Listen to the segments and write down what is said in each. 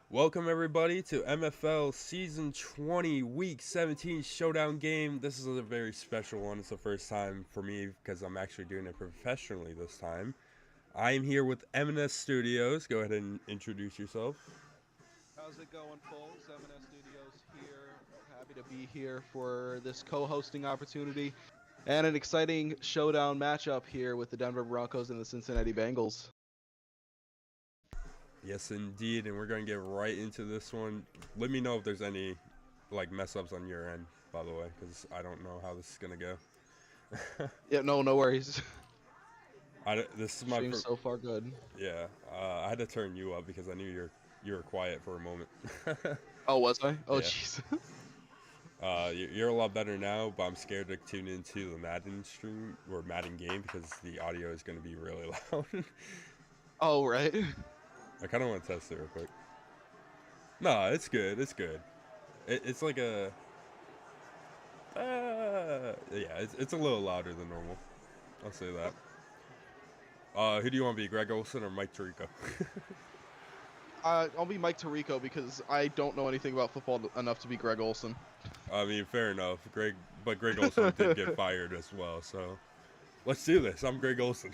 Welcome everybody to MFL Season 20 Week 17 Showdown game. This is a very special one. It's the first time for me because I'm actually doing it professionally this time. I am here with MNS Studios. Go ahead and introduce yourself. How's it going, folks? MNS Studios here. Happy to be here for this co-hosting opportunity and an exciting showdown matchup here with the Denver Broncos and the Cincinnati Bengals. Yes, indeed, and we're going to get right into this one. Let me know if there's any mess-ups on your end, by the way, because I don't know how this is going to go. Yeah, no worries. This is my so far good. Yeah, I had to turn you up because I knew you were quiet for a moment. Oh, was I? Oh, jeez. Yeah. You're a lot better now, but I'm scared to tune into the Madden stream or Madden game because the audio is going to be really loud. Oh, right. I kind of want to test it real quick. No, it's good. It's good. It's like a... yeah, it's a little louder than normal. I'll say that. Who do you want to be, Greg Olsen or Mike Tirico? I'll be Mike Tirico because I don't know anything about football enough to be Greg Olsen. I mean, fair enough. But Greg Olsen did get fired as well, so let's do this. I'm Greg Olsen.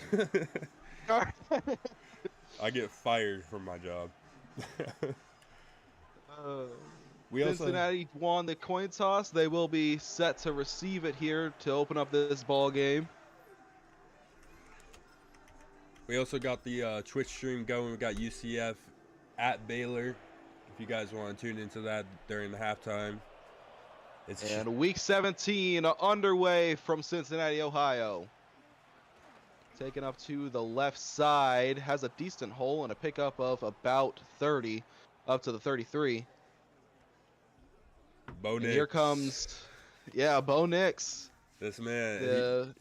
I get fired from my job. Cincinnati won the coin toss. They will be set to receive it here to open up this ball game. We also got the Twitch stream going. We got UCF at Baylor. If you guys want to tune into that during the halftime. And Week 17 underway from Cincinnati, Ohio. Taken up to the left side, has a decent hole and a pickup of about 30, up to the 33. Bo Nix. Here comes, Bo Nix. This man,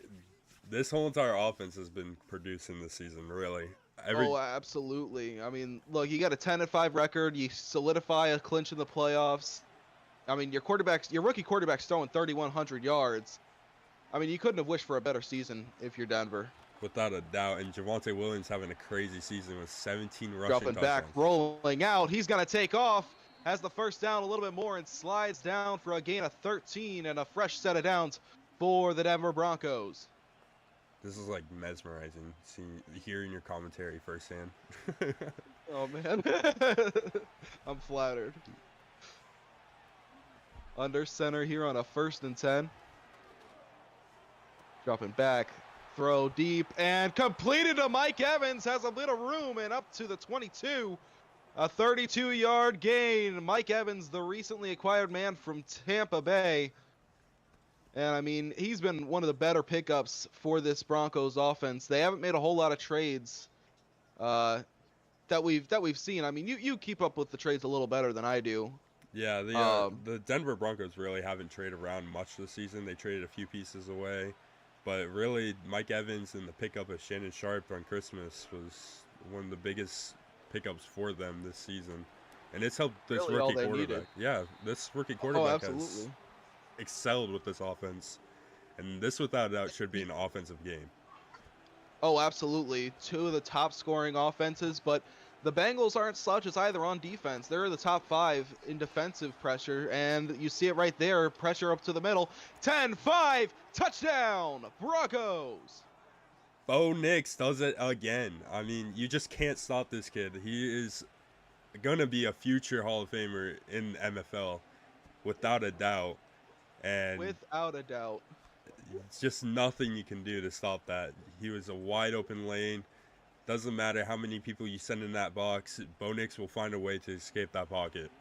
this whole entire offense has been producing this season, really. Oh, absolutely. I mean, look, you got a 10-5 record. You solidify a clinch in the playoffs. I mean, your rookie quarterback's throwing 3,100 yards. I mean, you couldn't have wished for a better season if you're Denver. Without a doubt. And Javonte Williams having a crazy season with 17 rushing Dropping touchdowns. back, rolling out. He's going to take off. Has the first down a little bit more and slides down for a gain of 13 and a fresh set of downs for the Denver Broncos. This is like mesmerizing, hearing your commentary firsthand. Oh, man. I'm flattered. Under center here on a 1st and 10. Dropping back. Throw deep and completed to Mike Evans. Has a bit of room and up to the 22. A 32-yard gain. Mike Evans, the recently acquired man from Tampa Bay. And, I mean, he's been one of the better pickups for this Broncos offense. They haven't made a whole lot of trades that we've seen. I mean, you keep up with the trades a little better than I do. Yeah, the Denver Broncos really haven't traded around much this season. They traded a few pieces away. But really, Mike Evans and the pickup of Shannon Sharp on Christmas was one of the biggest pickups for them this season. And it's helped this really rookie quarterback. Yeah, this rookie quarterback has excelled with this offense. And this, without a doubt, should be an offensive game. Oh, absolutely. 2 of the top scoring offenses, but the Bengals aren't slouches either on defense. They're the top 5 in defensive pressure, and you see it right there. Pressure up to the middle. 10-5, touchdown, Broncos. Bo Nix does it again. I mean, you just can't stop this kid. He is going to be a future Hall of Famer in the MFL, without a doubt. And without a doubt. It's just nothing you can do to stop that. He was a wide open lane. Doesn't matter how many people you send in that box, Bo Nix will find a way to escape that pocket.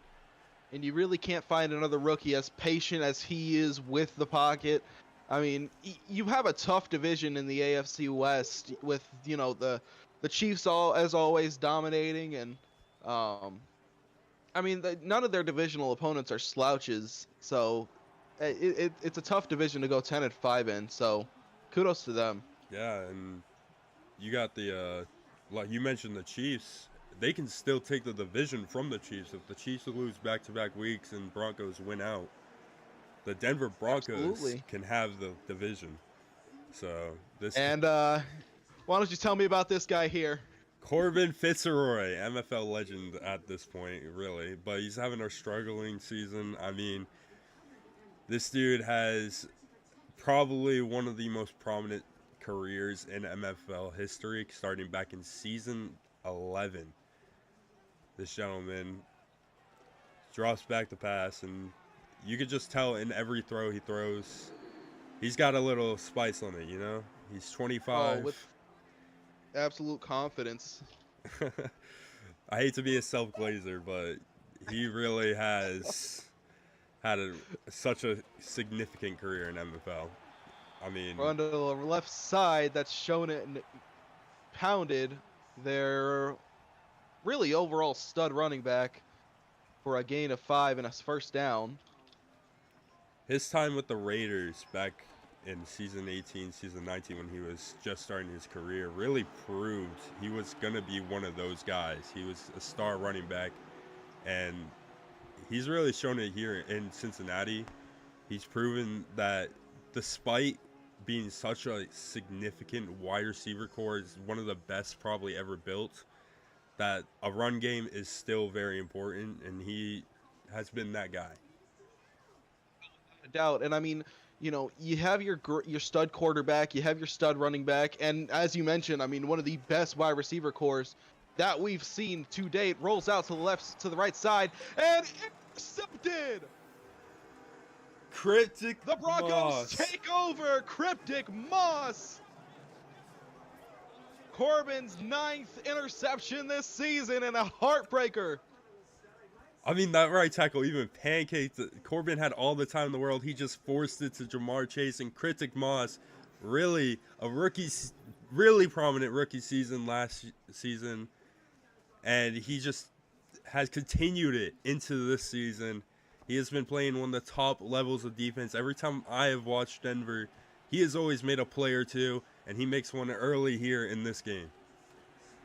And you really can't find another rookie as patient as he is with the pocket. I mean, you have a tough division in the AFC West with, you know, the Chiefs as always dominating, and I mean, none of their divisional opponents are slouches, so it's a tough division to go 10-5 in. So kudos to them. Yeah, and you got like you mentioned, the Chiefs. They can still take the division from the Chiefs if the Chiefs lose back-to-back weeks and Broncos win out. The Denver Broncos can have the division. So this. And why don't you tell me about this guy here? Corbin Fitzroy, MFL legend at this point, really, but he's having a struggling season. I mean, this dude has probably one of the most prominent careers in MFL history, starting back in season 11. This gentleman drops back the pass, and you could just tell in every throw he throws, he's got a little spice on it, you know? He's 25. Oh, with absolute confidence. I hate to be a self-glazer, but he really has had such a significant career in MFL. I mean, on the left side, that's shown it and pounded their really overall stud running back for a gain of 5 and a first down. His time with the Raiders back in season 18, season 19, when he was just starting his career, really proved he was going to be one of those guys. He was a star running back, and he's really shown it here in Cincinnati. He's proven that despite being such a significant wide receiver core, is one of the best probably ever built, that a run game is still very important, and he has been that guy. No doubt. And I mean, you know, you have your stud quarterback, you have your stud running back, and as you mentioned, I mean, one of the best wide receiver cores that we've seen to date. Rolls out to the right side and intercepted. Cryptic The Broncos Moss. take over. Cryptic Moss. Corbin's 9th interception this season and a heartbreaker I mean, that right tackle even pancaked. Corbin had all the time in the world. He just forced it to Jamar Chase and Critic Moss. Really, really prominent rookie season last season. And he just has continued it into this season. He has been playing one of the top levels of defense. Every time I have watched Denver, he has always made a play or two, and he makes one early here in this game.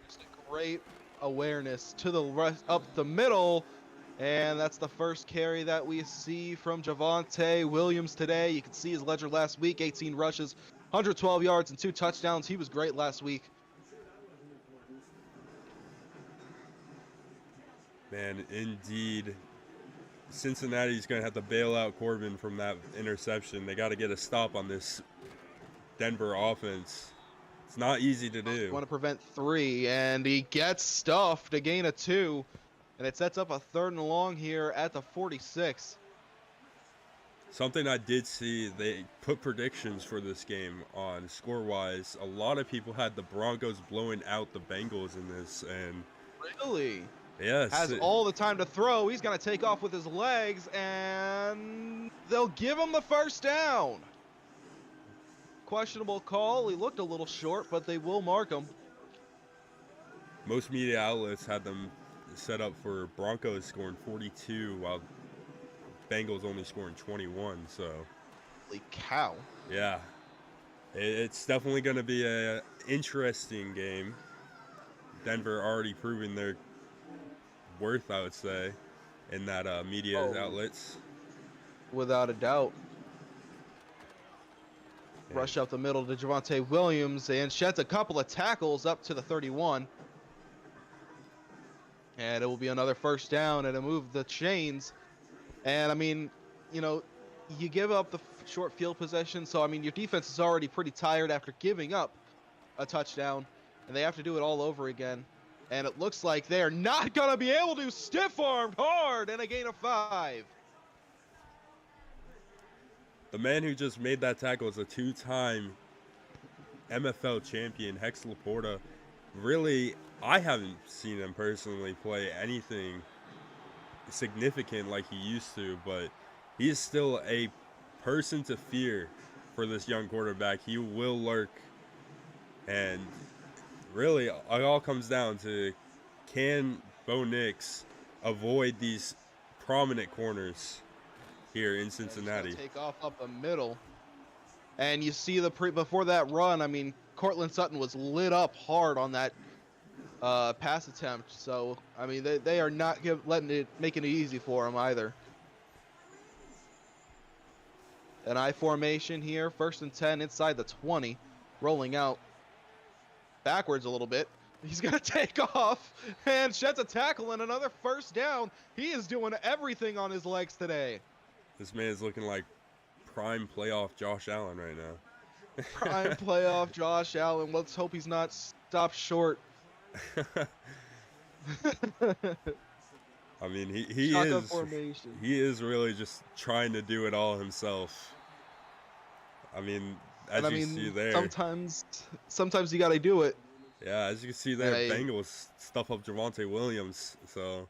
Just a great awareness to the rest up the middle. And that's the first carry that we see from Javonte Williams today. You can see his ledger last week, 18 rushes, 112 yards, and 2 touchdowns. He was great last week. Man, indeed. Cincinnati's going to have to bail out Corbin from that interception. They got to get a stop on this Denver offense. It's not easy to do. Want to prevent 3, and he gets stuffed, a gain of 2. And it sets up a 3rd and long here at the 46. Something I did see, they put predictions for this game on score-wise. A lot of people had the Broncos blowing out the Bengals in this. And really? Yes. Has all the time to throw. He's going to take off with his legs, and they'll give him the first down. Questionable call. He looked a little short, but they will mark him. Most media outlets had them set up for Broncos scoring 42 while Bengals only scoring 21. So, holy cow. Yeah. It's definitely going to be an interesting game. Denver already proving their worth, I would say, in that media outlets. Without a doubt. Yeah. Rush up the middle to Javonte Williams and sheds a couple of tackles up to the 31. And it will be another first down and a move the chains. And I mean, you know, you give up the short field possession. So, I mean, your defense is already pretty tired after giving up a touchdown. And they have to do it all over again. And it looks like they're not going to be able to. Stiff-armed hard and a gain of 5. The man who just made that tackle is a 2-time MFL champion, Hex Laporta. Really, I haven't seen him personally play anything significant like he used to, but he is still a person to fear for this young quarterback. He will lurk, and really, it all comes down to, can Bo Nix avoid these prominent corners here in Cincinnati? Take off up the middle, and you see before that run, I mean, Cortland Sutton was lit up hard on that pass attempt. So, I mean, they are not making it easy for him either. An I formation here, 1st and 10 inside the 20, rolling out backwards a little bit. He's going to take off and sheds a tackle and another first down. He is doing everything on his legs today. This man is looking like prime playoff Josh Allen right now. Prime playoff Josh Allen. Let's hope he's not stopped short. I mean, he is really just trying to do it all himself. I mean, as you see there, sometimes you got to do it. Yeah, as you can see there, Bengals stuff up Javonte Williams. So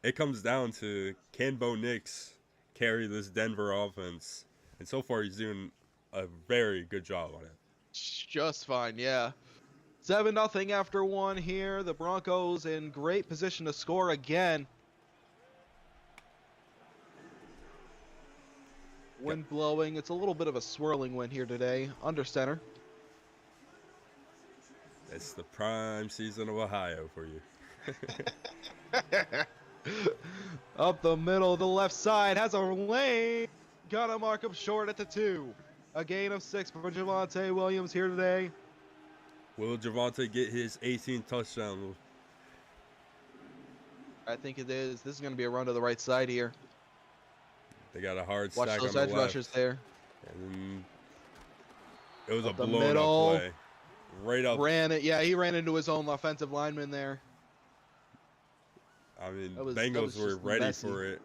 it comes down to, can Bo Nix carry this Denver offense? And so far, he's doing a very good job on it. Just fine, yeah. 7-0 after 1 here. The Broncos in great position to score again. Wind blowing. It's a little bit of a swirling wind here today. Under center. It's the prime season of Ohio for you. Up the middle, the left side. Has a lane. Gonna mark him short at the 2. A gain of 6 for Javonte Williams here today. Will Javonte get his 18th touchdown? I think it is. This is going to be a run to the right side here. They got a hard stack on the left. Watch those edge rushers there. And it was a blown up play. Right up. He ran into his own offensive lineman there. I mean, Bengals were ready for it.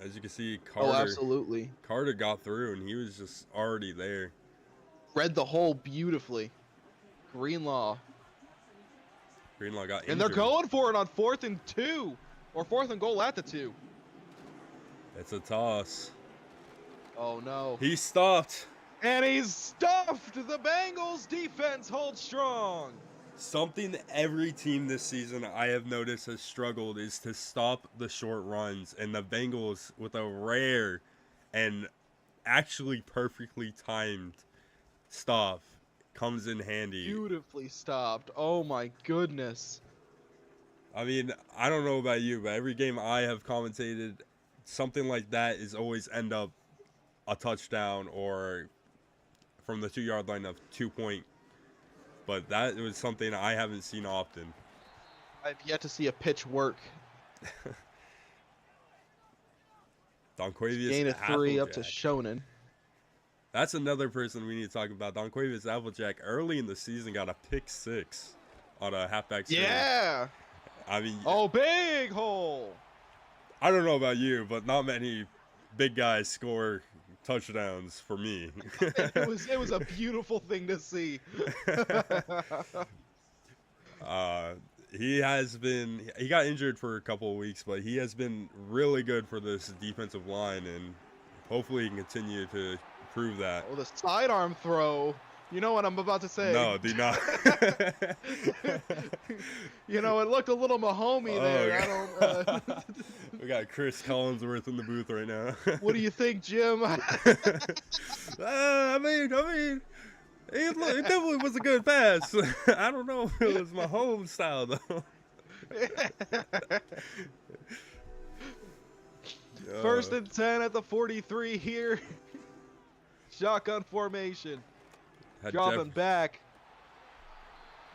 As you can see, Carter got through, and he was just already there. Read the hole beautifully. Greenlaw got injured. And they're going for it on 4th and 2. Or 4th and goal at the 2. It's a toss. Oh, no. He stopped. And he's stuffed. The Bengals defense holds strong. Something every team this season I have noticed has struggled is to stop the short runs. And the Bengals, with a rare and actually perfectly timed stop, comes in handy. Beautifully stopped. Oh, my goodness. I mean, I don't know about you, but every game I have commentated, something like that is always end up a touchdown or from the 2-yard line of 2-point. But that was something I haven't seen often. I've yet to see a pitch work. Donquavius Gain of 3 up to Applejack. Shonen. That's another person we need to talk about. Donquavius Applejack early in the season got a pick 6 on a halfback screen. Yeah. I mean, oh, big hole. I don't know about you, but not many big guys score touchdowns for me. it was a beautiful thing to see. He got injured for a couple of weeks, but he has been really good for this defensive line, and hopefully he can continue to prove that. Oh, the sidearm throw. You know what I'm about to say. No, do not. You know, it looked a little Mahomey there. I don't. We got Chris Collinsworth in the booth right now. What do you think, Jim? I mean, it definitely was a good pass. I don't know if it was my home style though. First and 10 at the 43 here. Shotgun formation. Dropping back.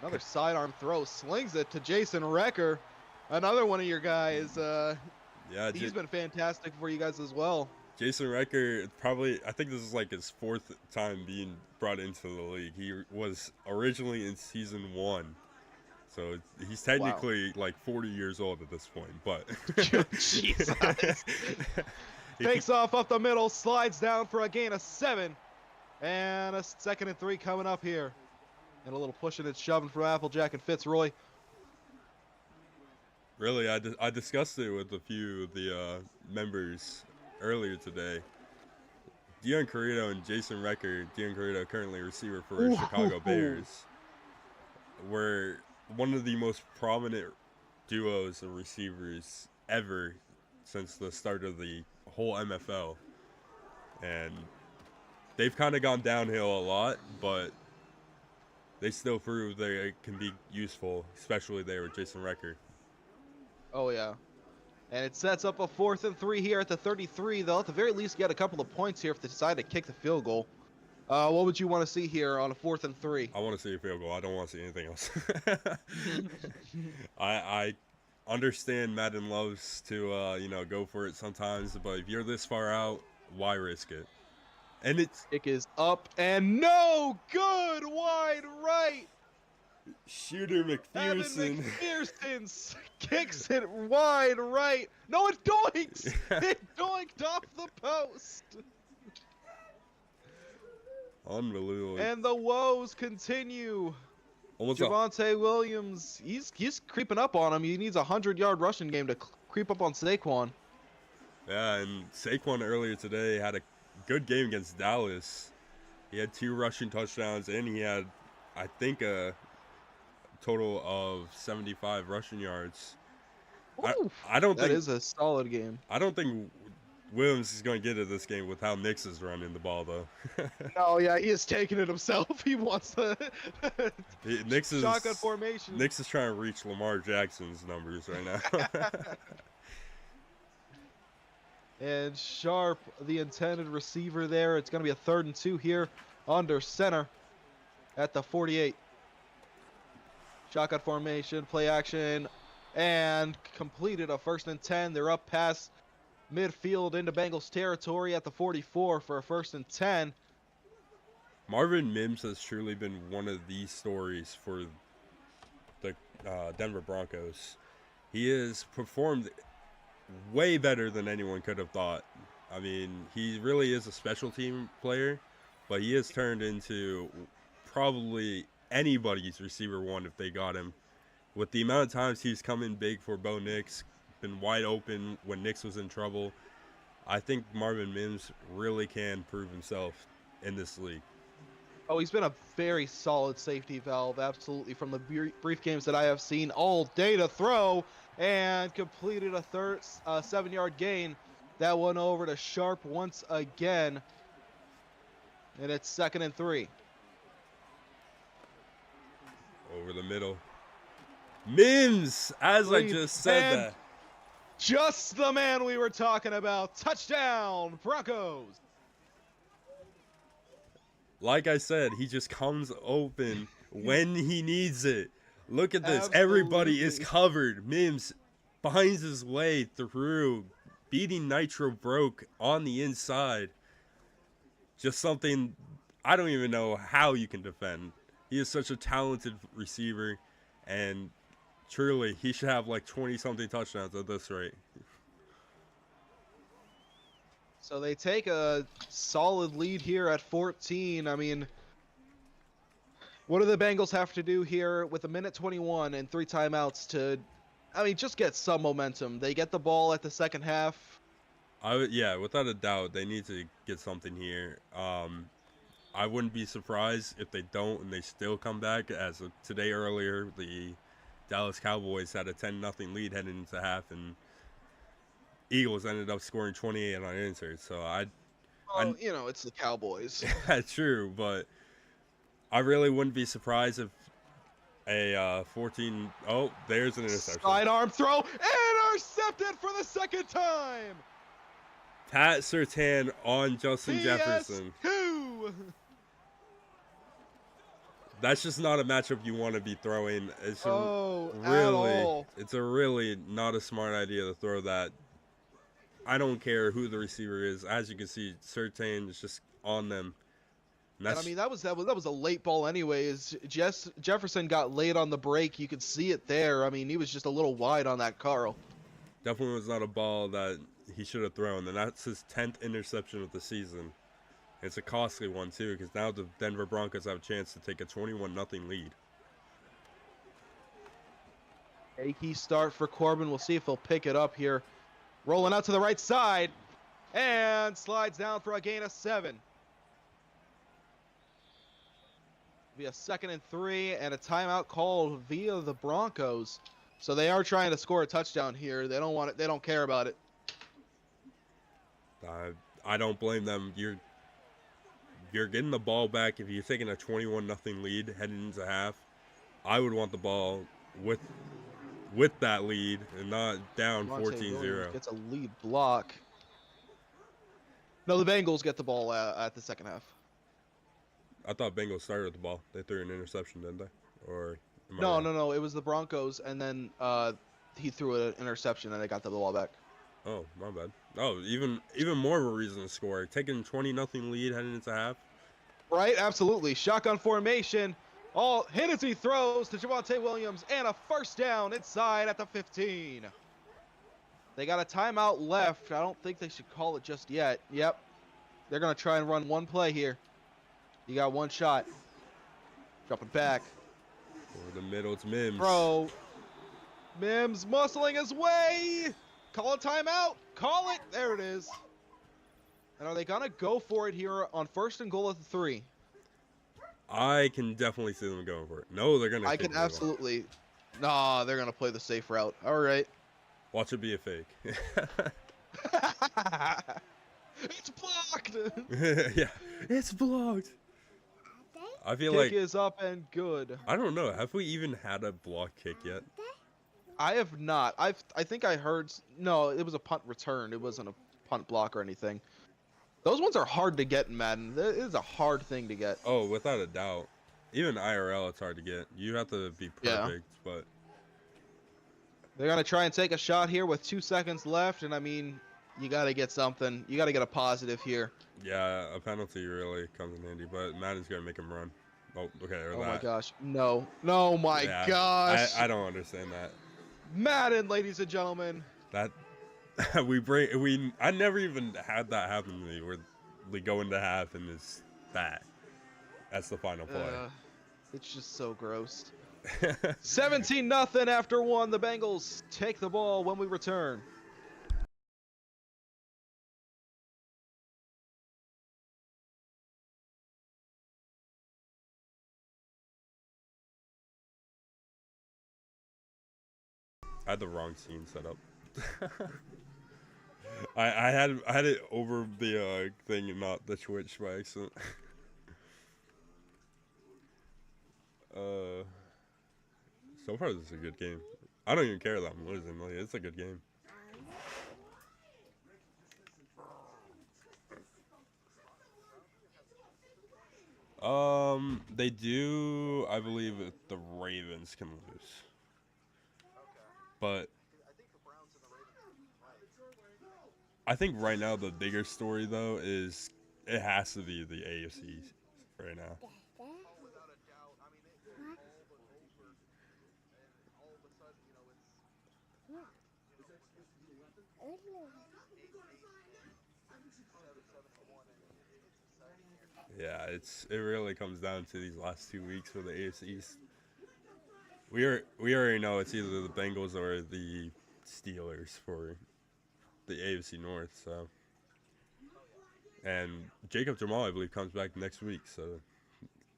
Another sidearm throw. Slings it to Jason Recker. Another one of your guys. Yeah, he's been fantastic for you guys as well. Jason Recker, I think this is like his 4th time being brought into the league. He was originally in season 1. So he's technically like 40 years old at this point, but Jesus. Takes off up the middle, slides down for a gain of 7. And a 2nd and 3 coming up here. And a little pushing and shoving from Applejack and Fitzroy. Really, I discussed it with a few of the members earlier today. Dion Carrito and Jason Recker, Dion Carrito currently receiver for Chicago Bears, were one of the most prominent duos of receivers ever since the start of the whole MFL. And they've kind of gone downhill a lot, but they still prove they can be useful, especially there with Jason Recker. Oh, yeah. And it sets up a 4th and 3 here at the 33. They'll at the very least get a couple of points here if they decide to kick the field goal. What would you want to see here on a 4th and 3? I want to see a field goal. I don't want to see anything else. I understand Madden loves to go for it sometimes, but if you're this far out, why risk it? And kick is up and no good wide right. Shooter McPherson. Evan McPherson kicks it wide right. No, it doinks. It doinked off the post. Unbelievable. And the woes continue. Javonte Williams, he's creeping up on him. He needs a 100-yard rushing game to creep up on Saquon. Yeah, and Saquon earlier today had a good game against Dallas. He had 2 rushing touchdowns, and he had, I think, a total of 75 rushing yards. I don't think that is a solid game. I don't think Williams is going to get it this game with how Nix is running the ball, though. Oh, yeah, he is taking it himself. He wants the shotgun formation. Nix is trying to reach Lamar Jackson's numbers right now. And Sharp, the intended receiver there. It's going to be a 3rd and 2 here under center at the 48. Shotgun formation, play action, and completed a 1st and 10. They're up past midfield into Bengals territory at the 44 for a 1st and 10. Marvin Mims has truly been one of these stories for the Denver Broncos. He has performed way better than anyone could have thought. I mean, he really is a special team player, but he has turned into probably anybody's receiver 1 if they got him. With the amount of times he's come in big for Bo Nix, been wide open when Knicks was in trouble. I think Marvin Mims really can prove himself in this league. Oh, he's been a very solid safety valve, absolutely, from the brief games that I have seen. All day to throw, and completed a 7-yard gain. That one over to Sharp once again, and it's 2nd and 3. Over the middle. Mims, as I just said that. Just the man we were talking about. Touchdown, Broncos. Like I said, he just comes open when he needs it. Look at this. Absolutely. Everybody is covered. Mims finds his way through, beating Nitro Broke on the inside. Just something I don't even know how you can defend. He is such a talented receiver, and truly, he should have like 20-something touchdowns at this rate. So they take a solid lead here at 14. I mean, what do the Bengals have to do here with a minute 21 and 3 timeouts to, I mean, just get some momentum? They get the ball at the second half. Yeah, without a doubt, they need to get something here. I wouldn't be surprised if they don't and they still come back. As of today earlier, the Dallas Cowboys had a 10-0 lead heading into half, and Eagles ended up scoring 28 unanswered. So You know, it's the Cowboys. That's true, but I really wouldn't be surprised if a 14. Oh, there's an interception. Sidearm throw, intercepted for the second time. Pat Surtain on Justin Jefferson. That's just not a matchup you want to be throwing. It's at all. It's a really not a smart idea to throw that. I don't care who the receiver is. As you can see, Surtain is just on them. And I mean, that was a late ball anyways. Jefferson got late on the break. You could see it there. I mean, he was just a little wide on that Carl. Definitely was not a ball that he should have thrown, and that's his 10th interception of the season. It's a costly one too, because now the Denver Broncos have a chance to take a 21-0 lead. A key start for Corbin. We'll see if he'll pick it up here. Rolling out to the right side, and slides down for a gain of 7. Be a 2nd and 3, and a timeout called via the Broncos. So they are trying to score a touchdown here. They don't want it. They don't care about it. I don't blame them. You're getting the ball back. If you're taking a 21-0 lead heading into half, I would want the ball with that lead and not down 14-0. Gets a lead block. No, the Bengals get the ball at the second half. I thought Bengals started with the ball. They threw an interception, didn't they? Or no. It was the Broncos, and then he threw an interception, and they got the ball back. Oh, my bad. Oh, even more of a reason to score. Taking 20-0 lead heading into half. Right, absolutely. Shotgun formation. All hit as he throws to Javonte Williams, and a first down inside at the 15. They got a timeout left. I don't think they should call it just yet. Yep. They're going to try and run one play here. You got one shot. Drop it back. Over the middle, it's Mims. Bro. Mims muscling his way. Call a timeout. Call it. There it is. And are they going to go for it here on 1st and goal at the 3? I can definitely see them going for it. No, they're going to. I can absolutely. Nah, they're going to play the safe route. All right. Watch it be a fake. It's blocked. Yeah, it's blocked. I feel kick like is up and good. I don't know. Have we even had a block kick yet? I have not. I think I heard. No, it was a punt return. It wasn't a punt block or anything. Those ones are hard to get in Madden. It is a hard thing to get. Oh, without a doubt. Even IRL, it's hard to get. You have to be perfect, but they're gonna try and take a shot here with 2 seconds left, and I mean, you gotta get something. You gotta get a positive here. Yeah, a penalty really comes in handy, but Madden's gonna make him run. Oh, okay. Or oh that. My gosh, no, my gosh. I don't understand that. Madden, ladies and gentlemen. That I never even had that happen to me where we go into half and it's that. That's the final play. It's just so gross. 17-0 after one. The Bengals take the ball when we return. I had the wrong scene set up. I had it over the thing and not the Twitch by accident. So far this is a good game. I don't even care that I'm losing. Like, it's a good game. They do. I believe the Ravens can lose, but I think right now the bigger story though is it has to be the AFC right now. Yeah, it really comes down to these last 2 weeks for the AFC East. We already know it's either the Bengals or the Steelers for the AFC North. So, and Jacob Jamal, I believe, comes back next week. So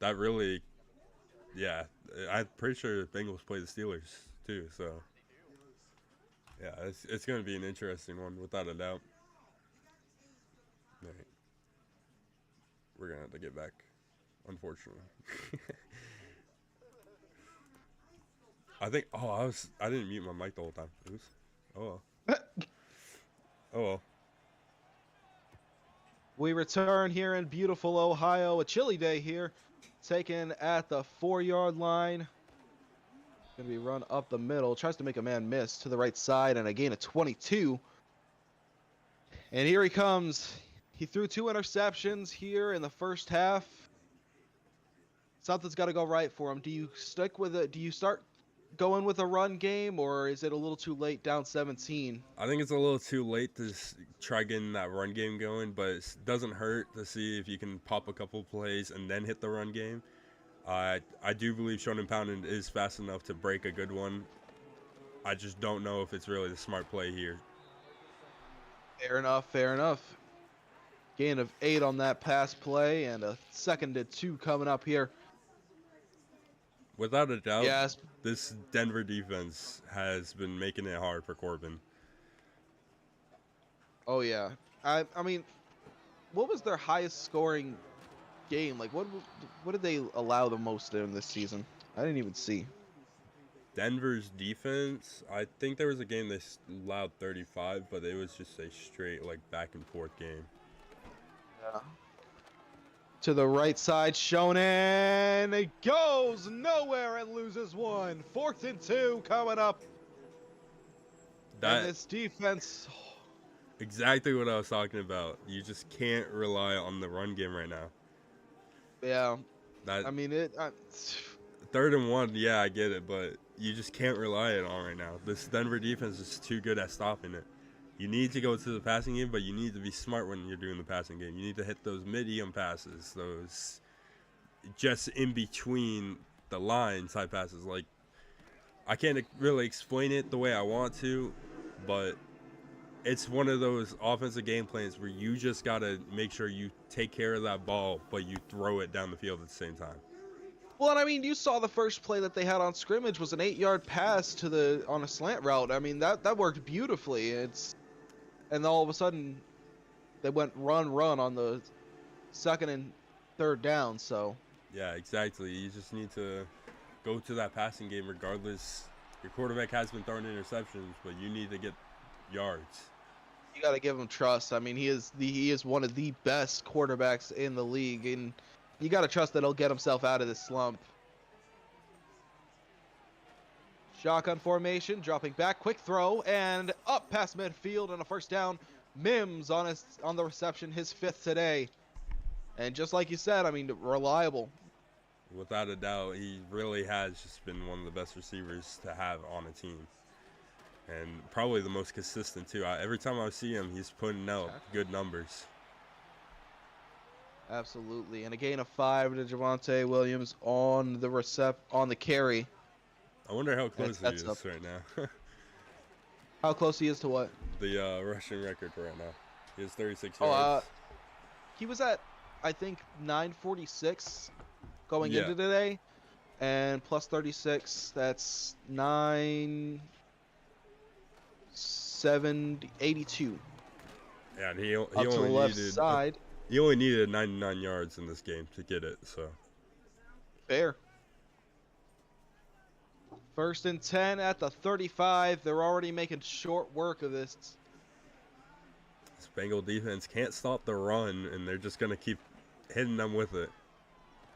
that really, yeah, I'm pretty sure the Bengals play the Steelers too. So yeah, it's going to be an interesting one without a doubt. All right. We're gonna have to get back, unfortunately. I think. Oh, I didn't mute my mic the whole time. Oops. Oh well. Oh well. We return here in beautiful Ohio. A chilly day here. Taken at the 4-yard line. Going to be run up the middle. Tries to make a man miss to the right side and a gain of 22. And here he comes. He threw 2 interceptions here in the first half. Something's got to go right for him. Do you stick with it? Do you start going with a run game, or is it a little too late down 17? I think it's a little too late to try getting that run game going, but it doesn't hurt to see if you can pop a couple plays and then hit the run game. I do believe Showdown Pounding is fast enough to break a good one. I just don't know if it's really the smart play here. Fair enough, fair enough. Gain of 8 on that pass play, and a 2nd and 2 coming up here. Without a doubt, Yes. this Denver defense has been making it hard for Corbin. Oh, yeah. I mean, what was their highest scoring game? Like, what did they allow the most in this season? I didn't even see. Denver's defense, I think there was a game they allowed 35, but it was just a straight, like, back and forth game. Yeah. To the right side, Shonen. It goes nowhere and loses one. 4th and 2 coming up. And this defense. Exactly what I was talking about. You just can't rely on the run game right now. Yeah. I mean, 3rd and 1, yeah, I get it, but you just can't rely on it right now. This Denver defense is too good at stopping it. You need to go to the passing game, but you need to be smart when you're doing the passing game. You need to hit those medium passes, those just in between the line type passes. Like, I can't really explain it the way I want to, but it's one of those offensive game plans where you just got to make sure you take care of that ball, but you throw it down the field at the same time. Well, and I mean, you saw the first play that they had on scrimmage was an 8-yard pass on a slant route. I mean, that worked beautifully. And all of a sudden, they went run on the 2nd and 3rd down. So yeah, exactly. You just need to go to that passing game regardless. Your quarterback has been throwing interceptions, but you need to get yards. You got to give him trust. I mean, he is one of the best quarterbacks in the league, and you got to trust that he'll get himself out of this slump. Shotgun formation, dropping back, quick throw, and up past midfield on a 1st down. Mims on the reception, his 5th today. And just like you said, I mean, reliable. Without a doubt, he really has just been one of the best receivers to have on a team. And probably the most consistent, too. Every time I see him, he's putting out good numbers. Absolutely. And a gain of 5 to Javonte Williams on the carry. I wonder how close he That's is up. right now. How close he is to what? The rushing record right now. He has 36 Oh, yards. he was at, I think, 946 going Yeah. into today, and plus 36. That's 972. Yeah, and he Up to the only left needed side. he only needed 99 yards in this game to get it. So Fair. First and 10 at the 35. They're already making short work of this. this Bengal defense can't stop the run, and they're just gonna keep hitting them with it.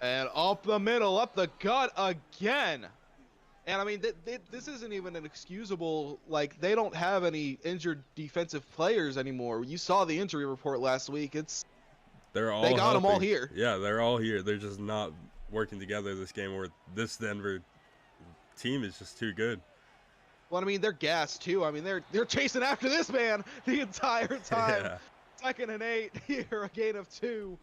And up the middle, up the gut again. And I mean, this isn't even an excusable, like, they don't have any injured defensive players anymore. You saw the injury report last week. They got them all here. Yeah, they're all here. They're just not working together this game, where this Denver team is just too good. Well, I mean, they're gassed too. I mean, they're chasing after this man the entire time. Yeah. 2nd and 8 here, a gain of 2.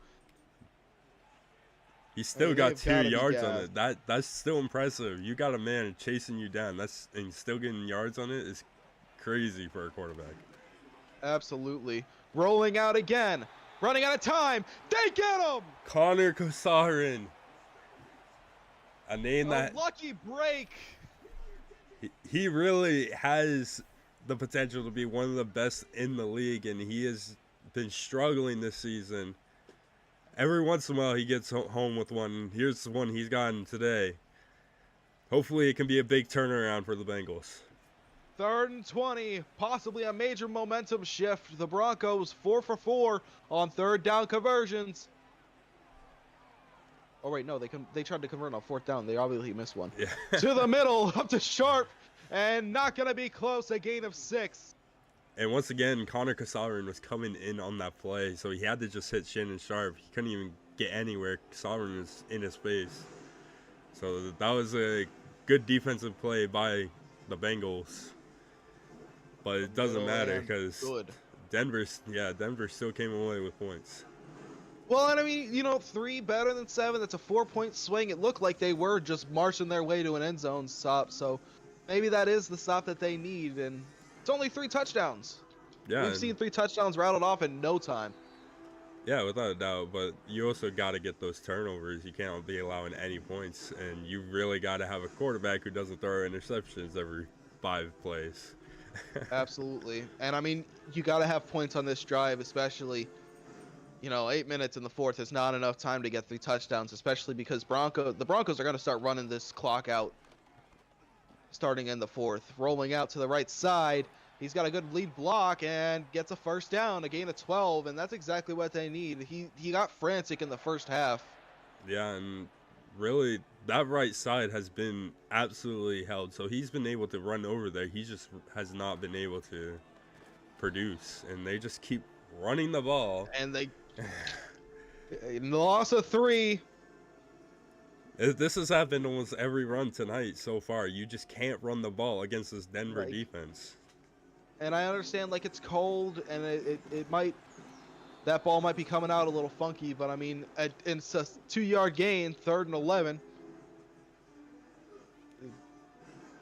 He still mean, got they've 2 gotta be yards on gassed. it. That's still impressive. You got a man chasing you down. And still getting yards on it is crazy for a quarterback. Absolutely. Rolling out again. Running out of time. They get him! Connor Kosarin. A name that lucky break. he really has the potential to be one of the best in the league, and he has been struggling this season. Every once in a while he gets home with one. Here's the one he's gotten today. Hopefully it can be a big turnaround for the Bengals. 3rd and 20, possibly a major momentum shift. The Broncos 4 for 4 on 3rd down conversions. Oh wait, no, they tried to convert on 4th down. They obviously missed one. Yeah. To the middle, up to Sharp, and not gonna be close. A gain of 6. And once again, Connor Kosarin was coming in on that play, so he had to just hit Shannon Sharp. He couldn't even get anywhere. Kosarin was in his face. So that was a good defensive play by the Bengals. But it doesn't matter because Denver still came away with points. Well, and I mean, 3 better than 7. That's a 4-point swing. It looked like they were just marching their way to an end zone stop. So maybe that is the stop that they need. And it's only 3 touchdowns. Yeah, We've seen 3 touchdowns rattled off in no time. Yeah, without a doubt. But you also got to get those turnovers. You can't be allowing any points. And you really got to have a quarterback who doesn't throw interceptions every 5 plays. Absolutely. And I mean, you got to have points on this drive, especially, 8 minutes in the 4th is not enough time to get 3 touchdowns, especially because the Broncos are going to start running this clock out starting in the 4th. Rolling out to the right side. He's got a good lead block and gets a 1st down, a gain of 12, and that's exactly what they need. He got frantic in the first half. Yeah, and really, that right side has been absolutely held. So he's been able to run over there. He just has not been able to produce. And they just keep running the ball. And they loss of 3. This has happened almost every run tonight so far. You just can't run the ball against this Denver defense. And I understand, it's cold, and it might, that ball might be coming out a little funky, but I mean, it's a 2-yard gain, 3rd and 11.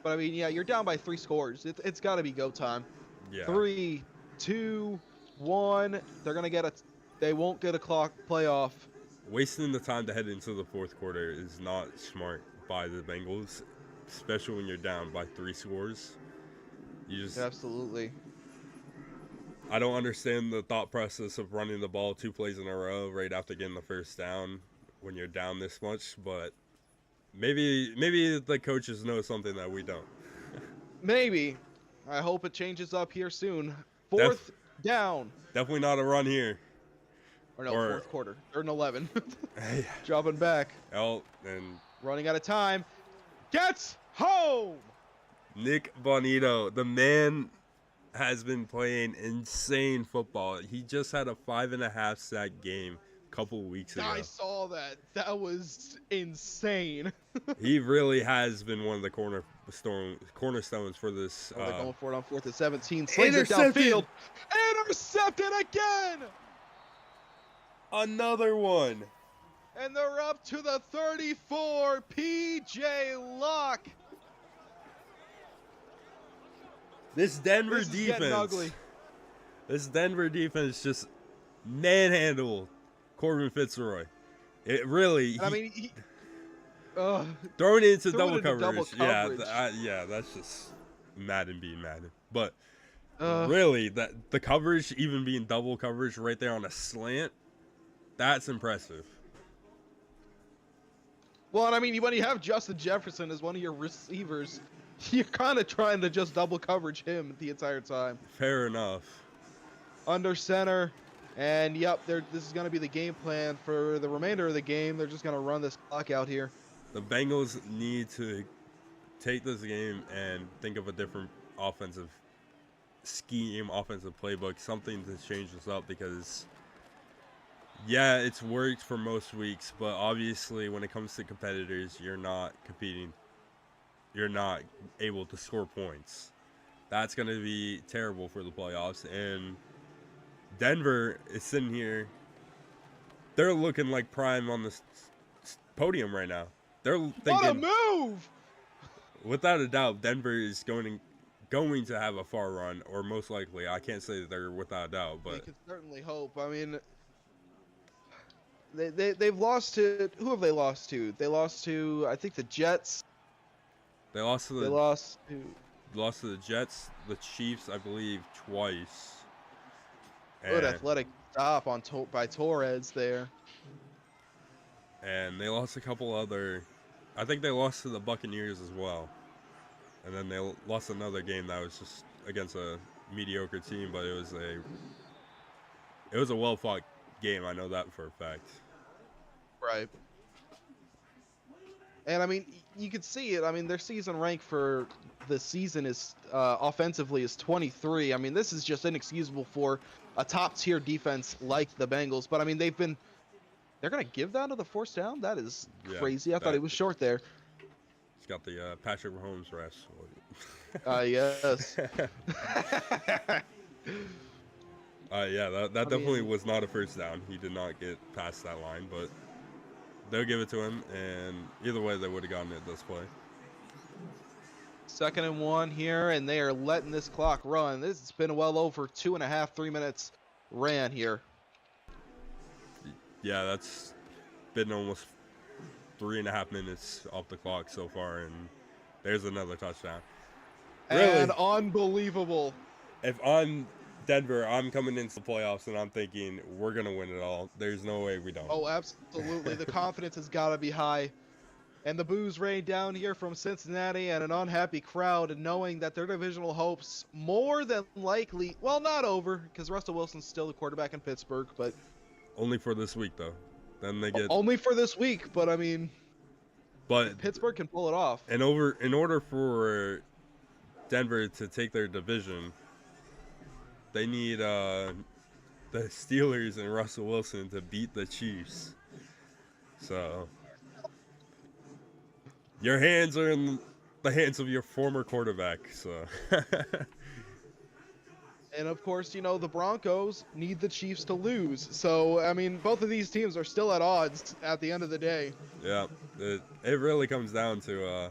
But I mean, yeah, you're down by 3 scores. It's got to be go time. Yeah. 3, 2, 1. They won't get a clock playoff. Wasting the time to head into the 4th quarter is not smart by the Bengals, especially when you're down by 3 scores. Absolutely. I don't understand the thought process of running the ball 2 plays in a row right after getting the 1st down when you're down this much, but maybe the coaches know something that we don't. Maybe. I hope it changes up here soon. 4th down. Definitely not a run here. Or no, 4th quarter. 3rd and 11. Dropping back. And running out of time. Gets home. Nick Bonito, the man has been playing insane football. He just had a 5.5 sack game a couple weeks ago. I saw that. That was insane. He really has been one of the cornerstones for this. They're going for it on 4th and 17. Slings it downfield. Intercepted again. Another one. And they're up to the 34. PJ Locke. This Denver This is getting ugly. defense. This Denver defense just manhandled Corbin Fitzroy. It really. And I mean, throwing it into threw double it into coverage. double coverage. Yeah, that's just Madden being Madden. But Uh, really, that the coverage even being double coverage right there on a slant, that's impressive. Well, and I mean, when you have Justin Jefferson as one of your receivers, you're kind of trying to just double coverage him the entire time. Fair enough. Under center, and yep, this is going to be the game plan for the remainder of the game. They're just going to run this clock out here. The Bengals need to take this game and think of a different offensive scheme, offensive playbook, something to change this up because, yeah, it's worked for most weeks, but obviously when it comes to competitors, you're not competing. You're not able to score points. That's going to be terrible for the playoffs, and Denver is sitting here. They're looking like prime on the podium right now. They're thinking, what a move! Without a doubt, Denver is going to have a far run, or most likely. I can't say that they're without a doubt, but we can certainly hope. I mean, they've lost to, who have they lost to? They lost to, I think, the Jets. They lost to the Jets, the Chiefs, I believe, twice. Good athletic stop by Torres there. And they lost a couple other. I think they lost to the Buccaneers as well. And then they lost another game that was just against a mediocre team, but it was a well-fought game. I know that for a fact. Right. And I mean, you could see it. I mean, their season rank for the season is offensively is 23. I mean, this is just inexcusable for a top-tier defense like the Bengals. But I mean, they're gonna give that to the fourth down. That is crazy. I thought he was short there. He's got the Patrick Mahomes rest. Yes. Yeah, that definitely was not a first down. He did not get past that line, but they'll give it to him, and either way, they would have gotten it this play. 2nd and 1 here, and they are letting this clock run. This has been well over 2.5-3 minutes ran here. Yeah, that's been almost 3.5 minutes off the clock so far, and there's another touchdown. Really? And unbelievable. If I'm Denver, I'm coming into the playoffs, and I'm thinking we're going to win it all. There's no way we don't. Oh, absolutely. The confidence has got to be high. And the boos rain down here from Cincinnati and an unhappy crowd, and knowing that their divisional hopes more than likely, well, not over, because Russell Wilson's still the quarterback in Pittsburgh, but only for this week, though. Then they get only for this week, but I mean, but Pittsburgh can pull it off. And in order for Denver to take their division, they need the Steelers and Russell Wilson to beat the Chiefs. So your hands are in the hands of your former quarterback. So. And of course, you know, the Broncos need the Chiefs to lose. So, I mean, both of these teams are still at odds at the end of the day. Yeah, it really comes down to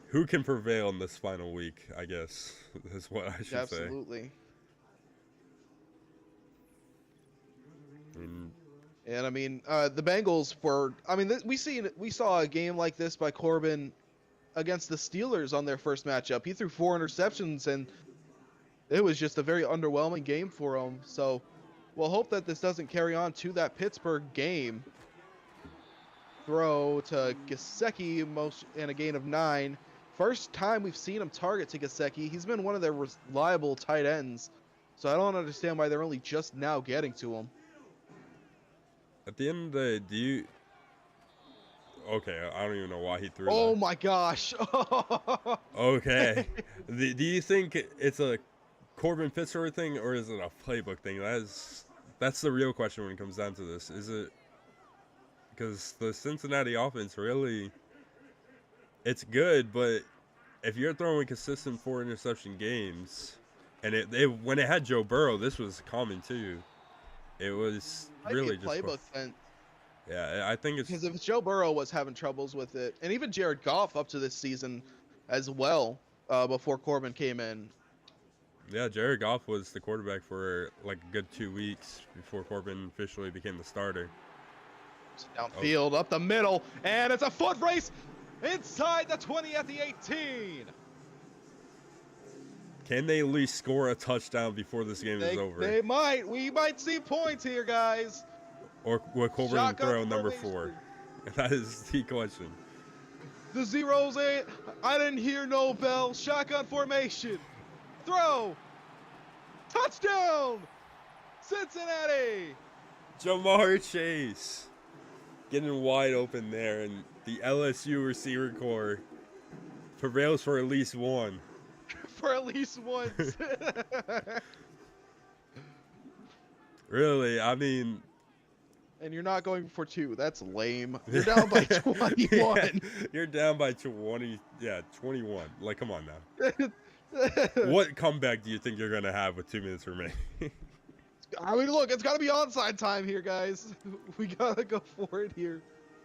who can prevail in this final week, I guess, is what I should say. Absolutely. And I mean, the Bengals were, I mean, we saw a game like this by Corbin against the Steelers on their first matchup. He threw 4 interceptions, and it was just a very underwhelming game for him. So we'll hope that this doesn't carry on to that Pittsburgh game. Throw to Gesicki in a gain of 9. First time we've seen him target to Gesicki. He's been one of their reliable tight ends. So I don't understand why they're only just now getting to him. At the end of the day, okay, I don't even know why he threw that. Oh my gosh. Okay. Do you think it's a Corbin Fitzroy thing, or is it a playbook thing? That's the real question when it comes down to this. Is it because the Cincinnati offense really, it's good, but if you're throwing consistent 4 interception games, and when it had Joe Burrow, this was common too. It was really just playbook thing. Yeah, I think it's because if Joe Burrow was having troubles with it, and even Jared Goff up to this season as well, before Corbin came in. Yeah, Jared Goff was the quarterback for like a good 2 weeks before Corbin officially became the starter. Downfield, up the middle, and it's a foot race inside the 20 at the 18. Can they at least score a touchdown before this game is over? They might. We might see points here, guys. Or will Corbin Shotgun throw number formation. 4? That is the question. The zeros ain't. I didn't hear no bell. Shotgun formation. Throw. Touchdown. Cincinnati. Jamar Chase getting wide open there, and the LSU receiver core prevails for at least one. For at least once. Really, I mean. And you're not going for 2. That's lame. You're down by 21. Yeah, you're down by 20. Yeah, 21. Like, come on now. What comeback do you think you're going to have with 2 minutes remaining? I mean, look, it's got to be onside time here, guys. We got to go for it here.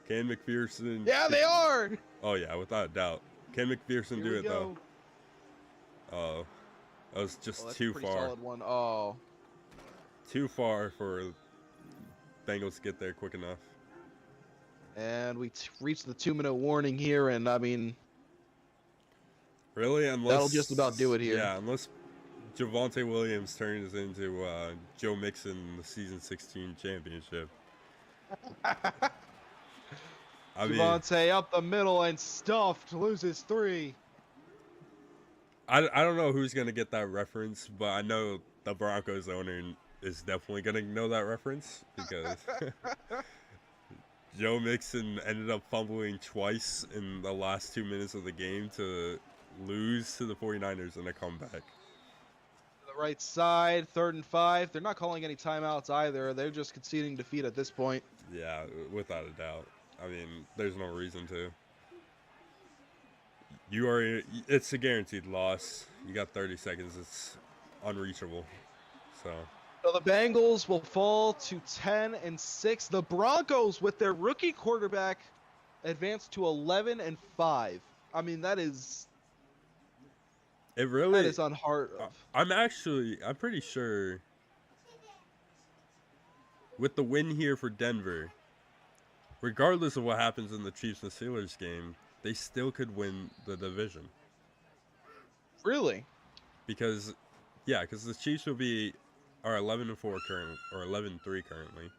Can McPherson... Yeah, they are! Oh, yeah, without a doubt. Can McPherson do it, though? Oh, that was just too far. Solid one. Oh. Too far for Bengals to get there quick enough. And we reached the 2-minute warning here, and I mean... Really? Unless... That'll just about do it here. Yeah, unless Javonte Williams turns into Joe Mixon in the Season 16 championship. Javonte up the middle and stuffed, loses 3. I don't know who's going to get that reference, but I know the Broncos owner is definitely going to know that reference because Joe Mixon ended up fumbling twice in the last 2 minutes of the game to lose to the 49ers in a comeback. The right side, 3rd and 5. They're not calling any timeouts either. They're just conceding defeat at this point. Yeah, without a doubt. I mean, there's no reason to. It's a guaranteed loss. You got 30 seconds. It's unreachable. So the Bengals will fall to 10-6. The Broncos, with their rookie quarterback, advance to 11-5. I mean, that is. It really. That is unheard of. I'm pretty sure. With the win here for Denver, regardless of what happens in the Chiefs and Steelers game, they still could win the division. Really? Because the Chiefs are 11-4 currently, or 11-3 currently.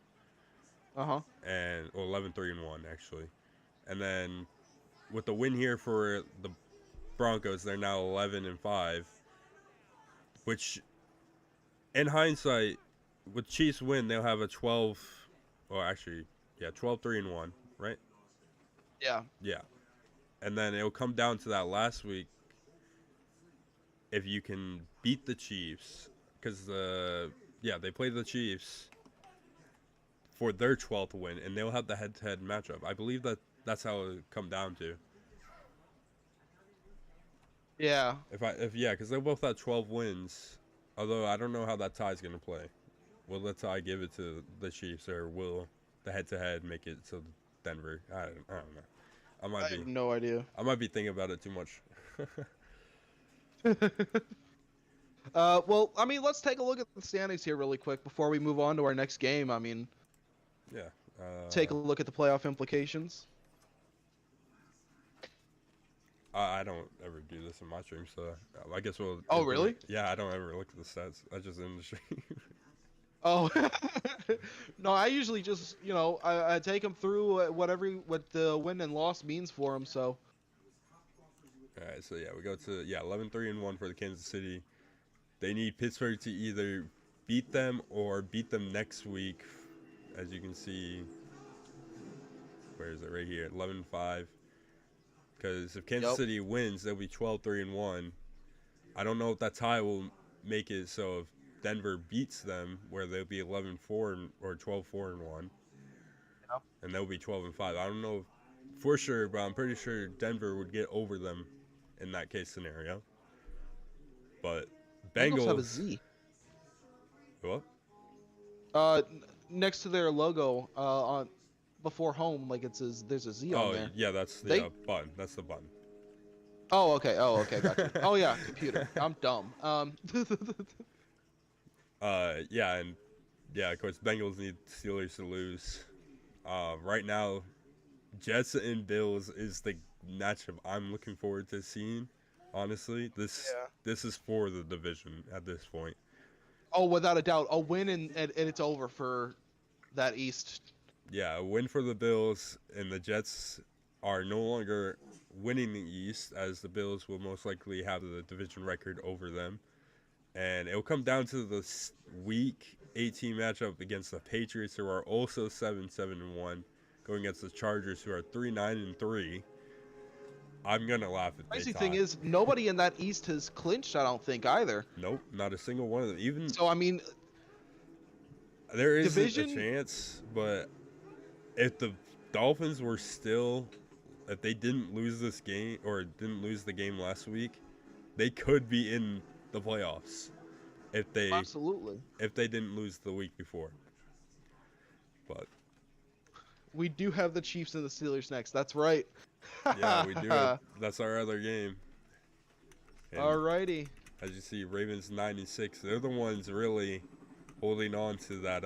And 11-3-1 actually, and then with the win here for the Broncos, they're now 11-5. Which, in hindsight, with Chiefs win, they'll have a 12-3-1, right? Yeah. Yeah. And then it'll come down to that last week if you can beat the Chiefs, because they play the Chiefs for their 12th win, and they'll have the head-to-head matchup. I believe that's how it'll come down to. Yeah. Because they both have 12 wins. Although I don't know how that tie's gonna play. Will the tie give it to the Chiefs, or will the head-to-head make it to Denver? I don't know. I have no idea. I might be thinking about it too much. Well, I mean, let's take a look at the standings here really quick before we move on to our next game. I mean, yeah. Take a look at the playoff implications. I don't ever do this in my stream, so I guess we'll. Oh, really? Yeah, I don't ever look at the stats. I just in the stream. Oh, no, I usually just, I take them through what the win and loss means for them, so. All right, so yeah, we go to 11-3-1 for the Kansas City. They need Pittsburgh to either beat them or beat them next week, as you can see. Where is it? Right here, 11-5. Because if Kansas City wins, they'll be 12-3-1. I don't know if that tie will make it so if Denver beats them, where they'll be 11-4 or 12-4-1, and they'll be 12-5. I don't know for sure, but I'm pretty sure Denver would get over them in that case scenario. But Bengals have a Z. What? Next to their logo, on before home, like there's a Z on there. Oh yeah, that's the button. That's the button. Oh, okay. Oh, okay. Got you. Oh, yeah. Computer. I'm dumb. Yeah, and yeah, of course, Bengals need Steelers to lose. Right now, Jets and Bills is the matchup I'm looking forward to seeing. Honestly, this is for the division at this point. Oh, without a doubt, a win and it's over for that East. Yeah, a win for the Bills, and the Jets are no longer winning the East, as the Bills will most likely have the division record over them. And it'll come down to the week 18 matchup against the Patriots, who are also 7-1, going against the Chargers, who are 3-9-3. I'm gonna laugh if they Crazy thing tie. is, nobody in that East has clinched. I don't think either. Nope, not a single one of them. Even So I mean, there isn't a division. chance, but if the Dolphins were still, if they didn't lose this game or didn't lose the game last week, they could be in the playoffs Absolutely. if they didn't lose the week before. But We do have the Chiefs and the Steelers next. That's right. yeah, we do have, that's our other game. And Alrighty. as you see, Ravens 96, they're the ones really holding on to that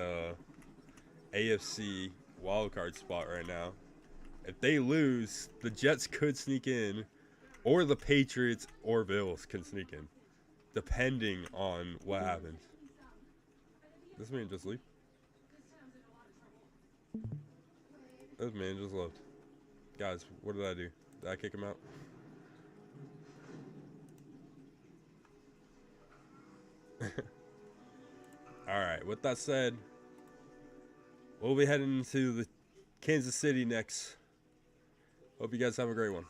AFC wildcard spot right now. If they lose, the Jets could sneak in, or the Patriots or Bills can sneak in, depending on what happens. This man just leave. This man just left. Guys, what did I do? Did I kick him out? Alright, with that said, we'll be heading to the Kansas City next. Hope you guys have a great one.